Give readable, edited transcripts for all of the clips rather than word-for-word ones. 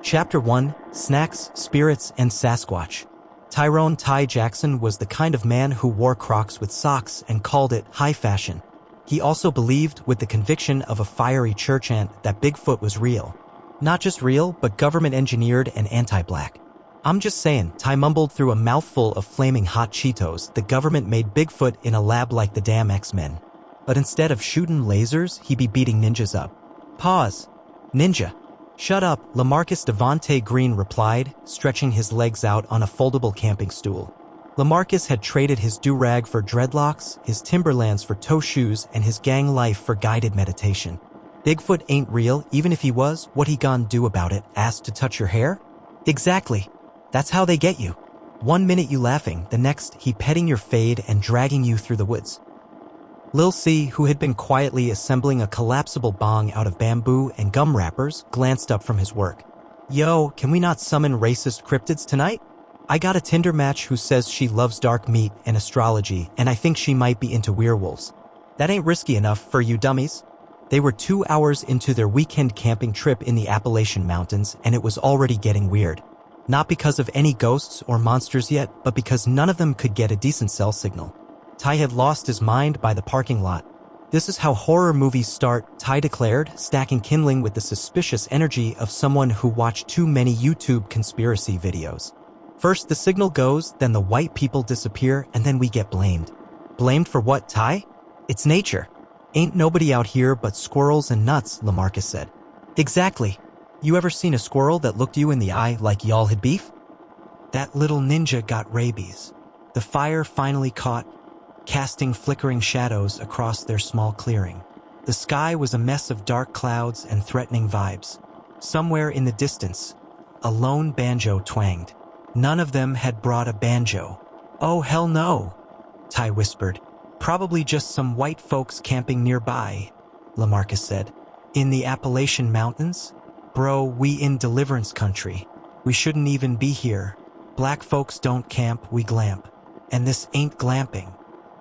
Chapter 1: Snacks, Spirits, and Sasquatch. Tyrone Ty Jackson was the kind of man who wore Crocs with socks and called it high fashion. He also believed, with the conviction of a fiery church ant, that Bigfoot was real. Not just real, but government-engineered and anti-black. I'm just saying, Ty mumbled through a mouthful of flaming hot Cheetos. The government made Bigfoot in a lab like the damn X-Men. But instead of shooting lasers, he'd be beating ninjas up. Pause. Ninja. Shut up, LaMarcus Devontae Green replied, stretching his legs out on a foldable camping stool. LaMarcus had traded his do-rag for dreadlocks, his Timberlands for toe shoes, and his gang life for guided meditation. Bigfoot ain't real, even if he was. What he gon' do about it? Ask to touch your hair? Exactly. That's how they get you. 1 minute you laughing, the next he petting your fade and dragging you through the woods. Lil C, who had been quietly assembling a collapsible bong out of bamboo and gum wrappers, glanced up from his work. Yo, can we not summon racist cryptids tonight? I got a Tinder match who says she loves dark meat and astrology, and I think she might be into werewolves. That ain't risky enough for you dummies. They were 2 hours into their weekend camping trip in the Appalachian Mountains, and it was already getting weird. Not because of any ghosts or monsters yet, but because none of them could get a decent cell signal. Ty had lost his mind by the parking lot. This is how horror movies start, Ty declared, stacking kindling with the suspicious energy of someone who watched too many YouTube conspiracy videos. First the signal goes, then the white people disappear, and then we get blamed. Blamed for what, Ty? It's nature. Ain't nobody out here but squirrels and nuts, LaMarcus said. Exactly. You ever seen a squirrel that looked you in the eye like y'all had beef? That little ninja got rabies. The fire finally caught, casting flickering shadows across their small clearing. The sky was a mess of dark clouds and threatening vibes. Somewhere in the distance, a lone banjo twanged. None of them had brought a banjo. Oh hell no, Ty whispered. Probably just some white folks camping nearby, LaMarcus said. In the Appalachian Mountains? Bro, we in deliverance country. We shouldn't even be here. Black folks don't camp, we glamp. And this ain't glamping.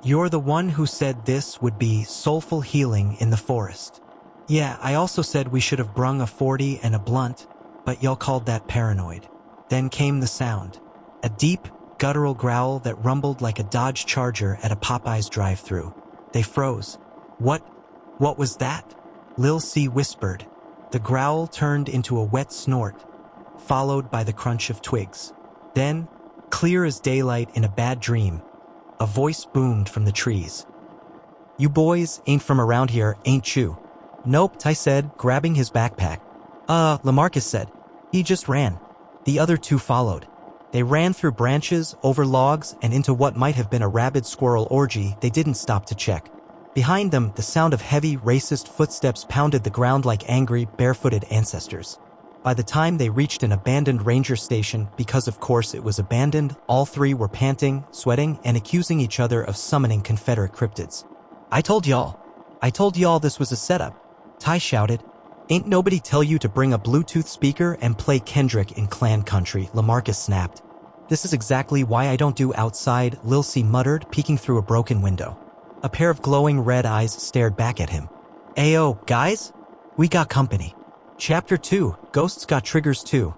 You're the one who said this would be soulful healing in the forest. Yeah, I also said we should have brung a 40 and a blunt, but y'all called that paranoid. Then came the sound. A deep, guttural growl that rumbled like a Dodge Charger at a Popeyes drive-thru. They froze. What was that? Lil C whispered. The growl turned into a wet snort, followed by the crunch of twigs. Then, clear as daylight in a bad dream, a voice boomed from the trees. You boys ain't from around here, ain't you? Nope, Ty said, grabbing his backpack. LaMarcus said. He just ran. The other two followed. They ran through branches, over logs, and into what might have been a rabid squirrel orgy. They didn't stop to check. Behind them, the sound of heavy, racist footsteps pounded the ground like angry, barefooted ancestors. By the time they reached an abandoned ranger station, because of course it was abandoned, all three were panting, sweating, and accusing each other of summoning Confederate cryptids. I told y'all this was a setup, Ty shouted. Ain't nobody tell you to bring a Bluetooth speaker and play Kendrick in Clan Country, LaMarcus snapped. This is exactly why I don't do outside, Lil C muttered, peeking through a broken window. A pair of glowing red eyes stared back at him. Ayo, guys? We got company. Chapter 2, Ghosts Got Triggers Too.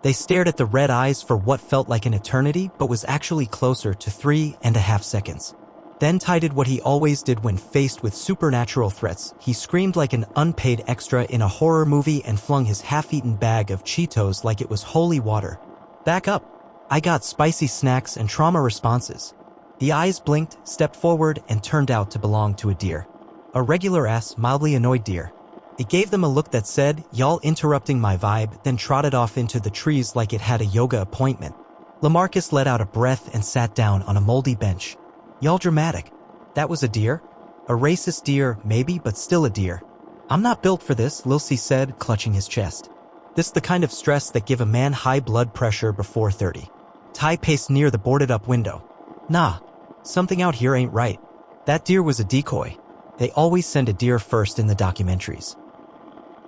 They stared at the red eyes for what felt like an eternity, but was actually closer to 3.5 seconds. Then Ty did what he always did when faced with supernatural threats. He screamed like an unpaid extra in a horror movie and flung his half-eaten bag of Cheetos like it was holy water. Back up. I got spicy snacks and trauma responses. The eyes blinked, stepped forward, and turned out to belong to a deer. A regular-ass, mildly annoyed deer. It gave them a look that said, y'all interrupting my vibe, then trotted off into the trees like it had a yoga appointment. LaMarcus let out a breath and sat down on a moldy bench. Y'all dramatic. That was a deer? A racist deer, maybe, but still a deer. I'm not built for this, Lil C said, clutching his chest. This the kind of stress that give a man high blood pressure before 30. Ty paced near the boarded-up window. Nah. Something out here ain't right. That deer was a decoy. They always send a deer first in the documentaries.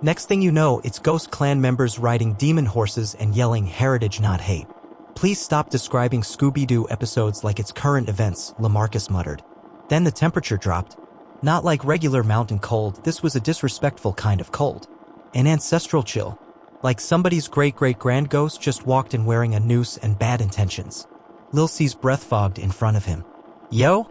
Next thing you know, it's Ghost Clan members riding demon horses and yelling heritage not hate. Please stop describing Scooby-Doo episodes like it's current events, LaMarcus muttered. Then the temperature dropped. Not like regular mountain cold, this was a disrespectful kind of cold. An ancestral chill. Like somebody's great-great-grand ghost just walked in wearing a noose and bad intentions. Lil C's breath fogged in front of him. Yo?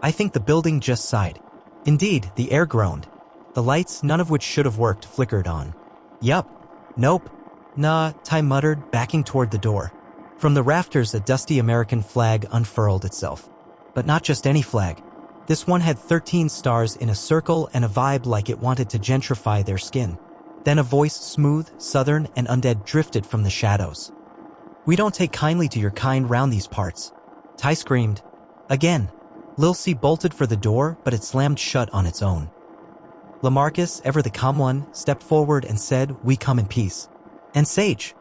I think the building just sighed. Indeed, the air groaned. The lights, none of which should have worked, flickered on. Yup. Nope. Nah, Ty muttered, backing toward the door. From the rafters, a dusty American flag unfurled itself. But not just any flag. This one had 13 stars in a circle and a vibe like it wanted to gentrify their skin. Then a voice, smooth, southern, and undead, drifted from the shadows. We don't take kindly to your kind round these parts. Ty screamed. Again. Lil C bolted for the door, but it slammed shut on its own. Lamarcus, ever the calm one, stepped forward and said, "We come in peace." And Sage.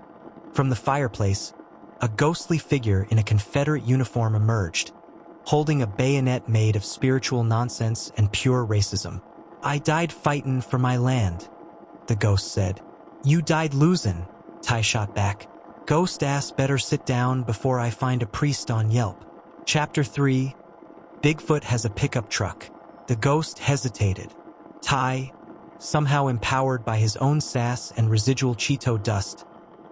From the fireplace, a ghostly figure in a Confederate uniform emerged, holding a bayonet made of spiritual nonsense and pure racism. "I died fightin' for my land," the ghost said. "You died losin'," Ty shot back. "Ghost ass better sit down before I find a priest on Yelp." Chapter 3. Bigfoot has a pickup truck. The ghost hesitated. Ty, somehow empowered by his own sass and residual Cheeto dust,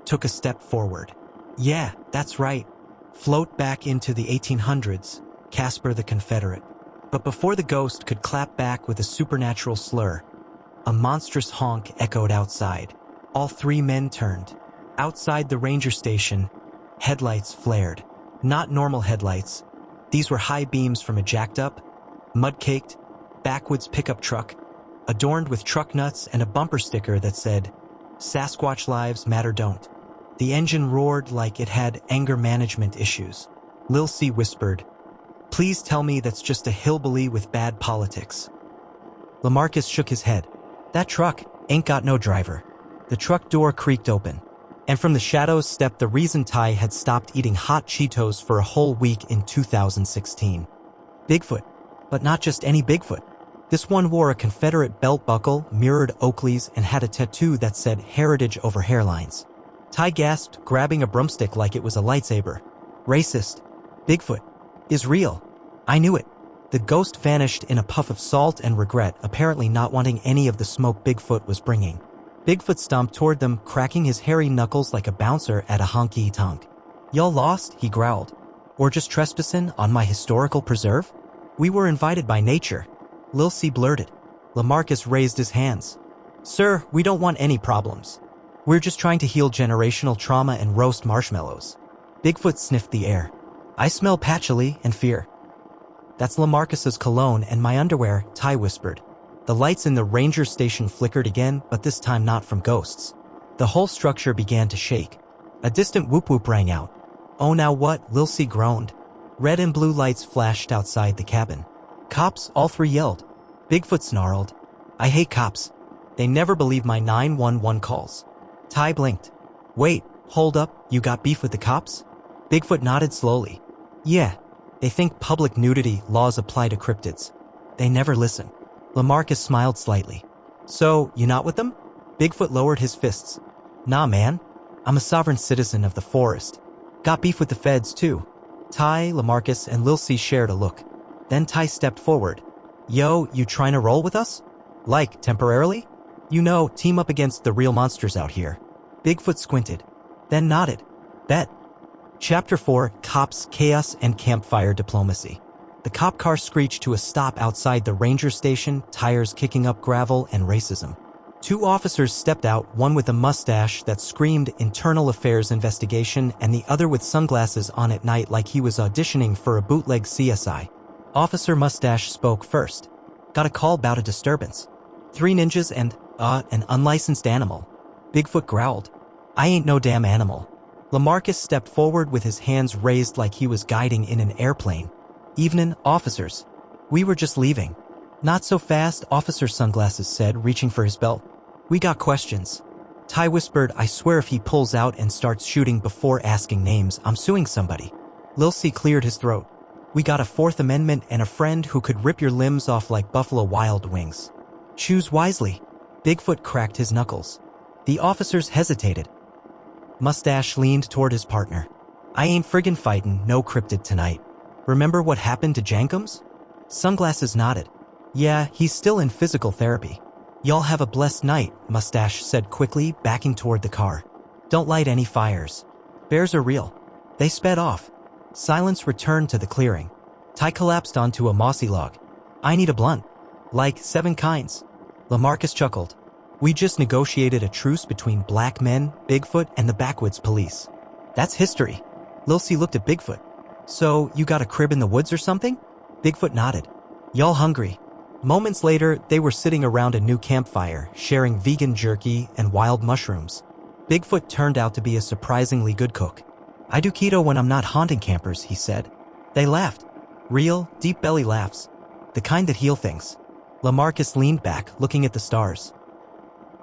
took a step forward. "Yeah, that's right. Float back into the 1800s, Casper the Confederate." But before the ghost could clap back with a supernatural slur, a monstrous honk echoed outside. All three men turned. Outside the ranger station, headlights flared. Not normal headlights. These were high beams from a jacked-up, mud-caked, backwoods pickup truck, adorned with truck nuts and a bumper sticker that said, "Sasquatch lives matter don't." The engine roared like it had anger management issues. Lil C whispered, "Please tell me that's just a hillbilly with bad politics." Lamarcus shook his head. "That truck ain't got no driver." The truck door creaked open, and from the shadows stepped the reason Ty had stopped eating hot Cheetos for a whole week in 2016. Bigfoot. But not just any Bigfoot. This one wore a Confederate belt buckle, mirrored Oakleys, and had a tattoo that said heritage over hairlines. Ty gasped, grabbing a broomstick like it was a lightsaber. "Racist. Bigfoot is real. I knew it." The ghost vanished in a puff of salt and regret, apparently not wanting any of the smoke Bigfoot was bringing. Bigfoot stomped toward them, cracking his hairy knuckles like a bouncer at a honky-tonk. "Y'all lost?" he growled. "Or just trespassing on my historical preserve? We were invited by nature." Lil C blurted. Lamarcus raised his hands. "Sir, we don't want any problems. We're just trying to heal generational trauma and roast marshmallows." Bigfoot sniffed the air. "I smell patchouli and fear." "That's Lamarcus's cologne and my underwear," Ty whispered. The lights in the ranger station flickered again, but this time not from ghosts. The whole structure began to shake. A distant whoop-whoop rang out. "Oh, now what?" Lil C groaned. Red and blue lights flashed outside the cabin. "Cops!" all three yelled. Bigfoot snarled. "I hate cops. They never believe my 911 calls." Ty blinked. "Wait, hold up, you got beef with the cops?" Bigfoot nodded slowly. "Yeah, they think public nudity laws apply to cryptids. They never listen." Lamarcus smiled slightly. "So, you not with them?" Bigfoot lowered his fists. "Nah, man. I'm a sovereign citizen of the forest. Got beef with the feds, too." Ty, Lamarcus, and Lil C shared a look. Then Ty stepped forward. "Yo, you trying to roll with us? Like, temporarily? You know, team up against the real monsters out here." Bigfoot squinted, then nodded. "Bet." Chapter 4, Cops, Chaos, and Campfire Diplomacy. The cop car screeched to a stop outside the ranger station, tires kicking up gravel and racism. Two officers stepped out, one with a mustache that screamed internal affairs investigation and the other with sunglasses on at night like he was auditioning for a bootleg CSI. Officer Mustache spoke first. "Got a call about a disturbance. 3 ninjas and, an unlicensed animal." Bigfoot growled. "I ain't no damn animal." Lamarcus stepped forward with his hands raised like he was guiding in an airplane. "Evenin', officers. We were just leaving." "Not so fast," Officer Sunglasses said, reaching for his belt. "We got questions." Ty whispered, "I swear if he pulls out and starts shooting before asking names, I'm suing somebody." Lil C cleared his throat. "We got a Fourth Amendment and a friend who could rip your limbs off like Buffalo Wild Wings. Choose wisely." Bigfoot cracked his knuckles. The officers hesitated. Mustache leaned toward his partner. "I ain't friggin' fightin' no cryptid tonight. Remember what happened to Jankums?" Sunglasses nodded. "Yeah, he's still in physical therapy." Y'all have a blessed night, Mustache said quickly, backing toward the car. Don't light any fires. Bears are real. They sped off. Silence returned to the clearing. Ty collapsed onto a mossy log. I need a blunt. Like 7 kinds. Lamarcus chuckled. We just negotiated a truce between black men, Bigfoot, and the backwoods police. That's history. Lil C looked at Bigfoot. So, you got a crib in the woods or something? Bigfoot nodded. Y'all hungry? Moments later, they were sitting around a new campfire, sharing vegan jerky and wild mushrooms. Bigfoot turned out to be a surprisingly good cook. I do keto when I'm not haunting campers, he said. They laughed. Real, deep belly laughs. The kind that heal things. Lamarcus leaned back, looking at the stars.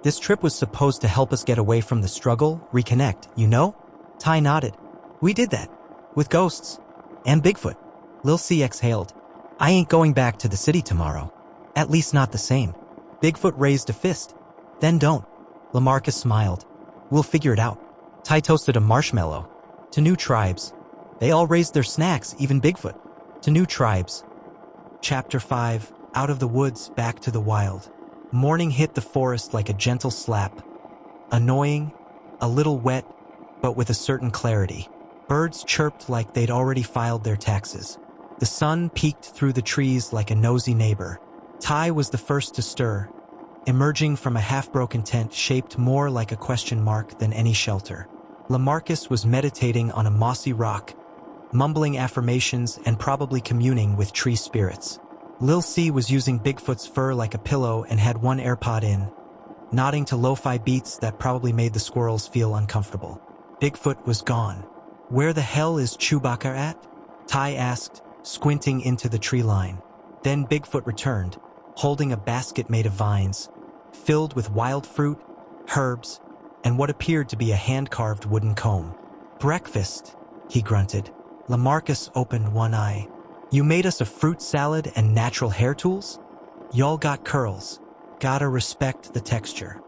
This trip was supposed to help us get away from the struggle, reconnect, you know? Ty nodded. We did that. With ghosts. And Bigfoot. Lil C exhaled. I ain't going back to the city tomorrow. At least not the same. Bigfoot raised a fist. Then don't. Lamarcus smiled. We'll figure it out. Ty toasted a marshmallow. To new tribes. They all raised their snacks, even Bigfoot. To new tribes. Chapter 5. Out of the woods, back to the wild. Morning hit the forest like a gentle slap. Annoying, a little wet, but with a certain clarity. Birds chirped like they'd already filed their taxes. The sun peeked through the trees like a nosy neighbor. Ty was the first to stir, emerging from a half-broken tent shaped more like a question mark than any shelter. Lamarcus was meditating on a mossy rock, mumbling affirmations and probably communing with tree spirits. Lil C was using Bigfoot's fur like a pillow and had one AirPod in, nodding to lo-fi beats that probably made the squirrels feel uncomfortable. Bigfoot was gone. Where the hell is Chewbacca at? Ty asked, squinting into the tree line. Then Bigfoot returned, holding a basket made of vines, filled with wild fruit, herbs, and what appeared to be a hand-carved wooden comb. Breakfast, he grunted. Lamarcus opened one eye. You made us a fruit salad and natural hair tools? Y'all got curls. Gotta respect the texture.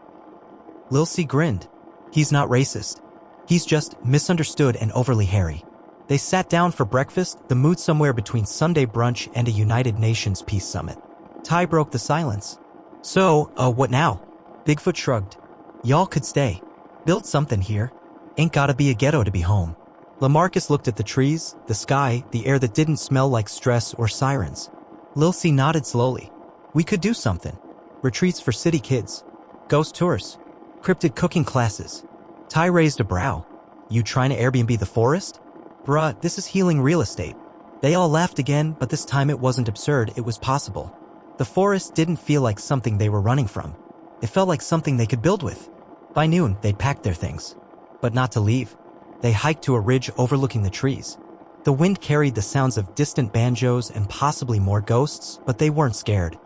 Lil C grinned. He's not racist. He's just misunderstood and overly hairy. They sat down for breakfast, the mood somewhere between Sunday brunch and a United Nations peace summit. Ty broke the silence. So, what now? Bigfoot shrugged. Y'all could stay. Build something here. Ain't gotta be a ghetto to be home. Lamarcus looked at the trees, the sky, the air that didn't smell like stress or sirens. Lil C nodded slowly. We could do something. Retreats for city kids. Ghost tours. Cryptid cooking classes. Ty raised a brow. You trying to Airbnb the forest? Bruh, this is healing real estate. They all laughed again, but this time it wasn't absurd, it was possible. The forest didn't feel like something they were running from. It felt like something they could build with. By noon, they'd packed their things. But not to leave. They hiked to a ridge overlooking the trees. The wind carried the sounds of distant banjos and possibly more ghosts, but they weren't scared.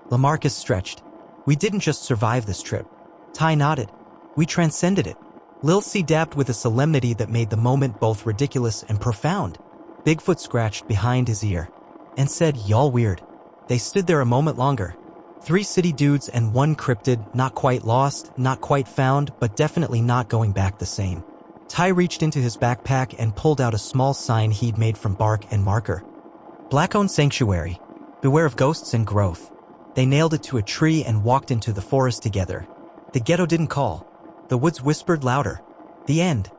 Lamarcus stretched. We didn't just survive this trip. Ty nodded. We transcended it. Lil C dabbed with a solemnity that made the moment both ridiculous and profound. Bigfoot scratched behind his ear and said, y'all weird. They stood there a moment longer. 3 city dudes and 1 cryptid, not quite lost, not quite found, but definitely not going back the same. Ty reached into his backpack and pulled out a small sign he'd made from bark and marker. Black-owned sanctuary. Beware of ghosts and growth. They nailed it to a tree and walked into the forest together. The ghetto didn't call. The woods whispered louder. The end.